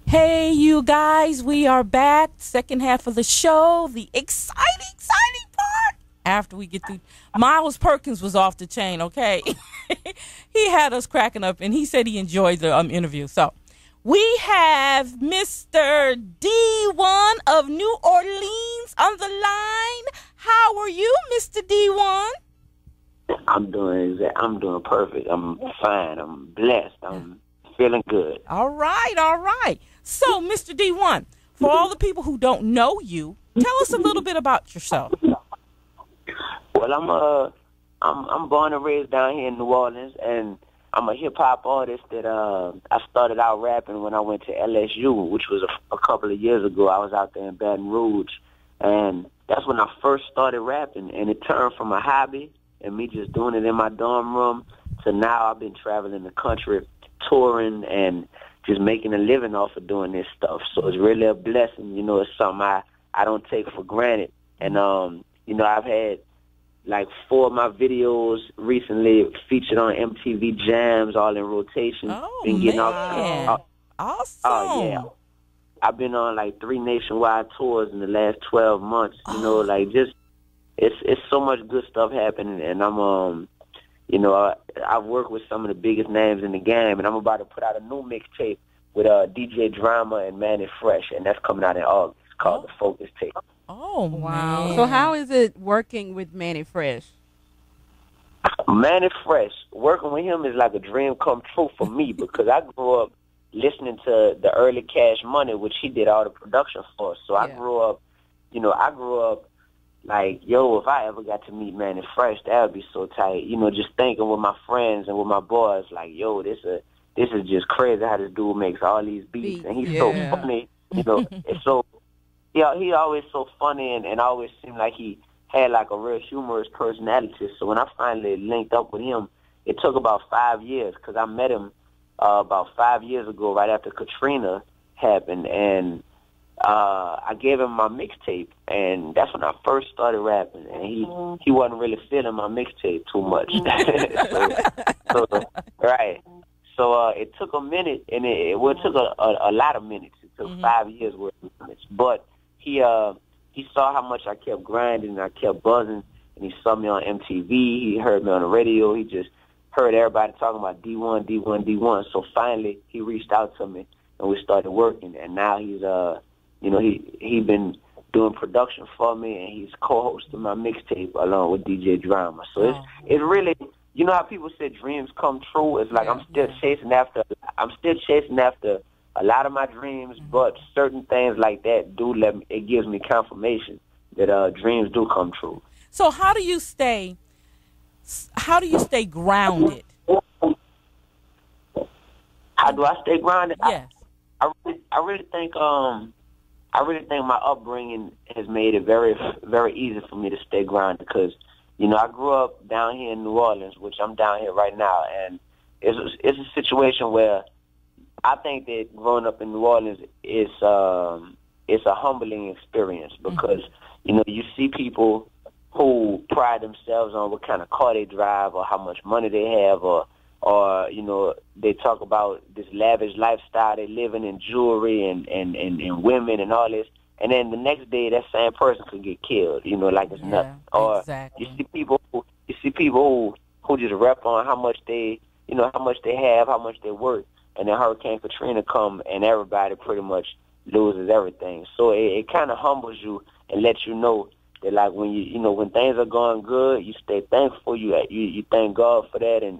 Hey, you guys, we are back. Second half of the show. The exciting part. After we get through, Miles Perkins was off the chain, okay? He had us cracking up, and he said he enjoyed the interview. So we have Mr. D1 of New Orleans on the line. How are you, Mr. D1? I'm doing perfect. I'm fine. I'm blessed. I'm feeling good. All right. So, Mr. D1, for all the people who don't know you, tell us a little bit about yourself. Well, I'm born and raised down here in New Orleans, and I'm a hip hop artist that I started out rapping when I went to LSU, which was a couple of years ago. I was out there in Baton Rouge, and that's when I first started rapping, and it turned from a hobby and me just doing it in my dorm room to now I've been traveling the country, touring, and just making a living off of doing this stuff. So it's really a blessing. You know, it's something I don't take for granted. And, you know, I've had like 4 of my videos recently featured on MTV Jams, all in rotation. Oh, been getting man. Awesome. Oh, yeah. I've been on like 3 nationwide tours in the last 12 months. You know, like just it's so much good stuff happening, and I'm you know, I've worked with some of the biggest names in the game, and I'm about to put out a new mixtape with DJ Drama and Manny Fresh, and that's coming out in August. It's called The Focus Tape. Oh, wow. man. So how is it working with Manny Fresh? Manny Fresh, working with him is like a dream come true for me because I grew up listening to the early Cash Money, which he did all the production for. So I grew up, you know, like, yo, if I ever got to meet Manny Fresh, that would be so tight. You know, just thinking with my friends and with my boys, like, yo, this is just crazy how this dude makes all these beats. And he's so funny. You know, it's so, yeah, he always so funny and always seemed like he had like a real humorous personality. So when I finally linked up with him, it took about 5 years because I met him about 5 years ago, right after Katrina happened. And I gave him my mixtape, and that's when I first started rapping. And he wasn't really feeling my mixtape too much. Right. So it took a minute, and it took a lot of minutes. It took 5 years worth of minutes. But he saw how much I kept grinding, and I kept buzzing, and he saw me on MTV. He heard me on the radio. He just heard everybody talking about D1, D1, D1. So finally, he reached out to me, and we started working. And now he's you know, he been doing production for me, and he's co-hosting my mixtape along with DJ Drama. So it's really, you know how people say dreams come true. It's like I'm still chasing after a lot of my dreams, but certain things like that it gives me confirmation that dreams do come true. So how do you stay grounded? How do I stay grounded? Yes. I really think my upbringing has made it very, very easy for me to stay grounded because, you know, I grew up down here in New Orleans, which I'm down here right now, and it's a situation where I think that growing up in New Orleans is it's a humbling experience because, you know, you see people who pride themselves on what kind of car they drive or how much money they have or you know, they talk about this lavish lifestyle they living in, jewelry and women and all this, and then the next day that same person could get killed, you know, like it's nothing. Or exactly. you see people who just rap on how much they have, how much they worth, and then Hurricane Katrina come and everybody pretty much loses everything. So it kind of humbles you and lets you know that, like, when when things are going good, you stay thankful. You thank God for that, and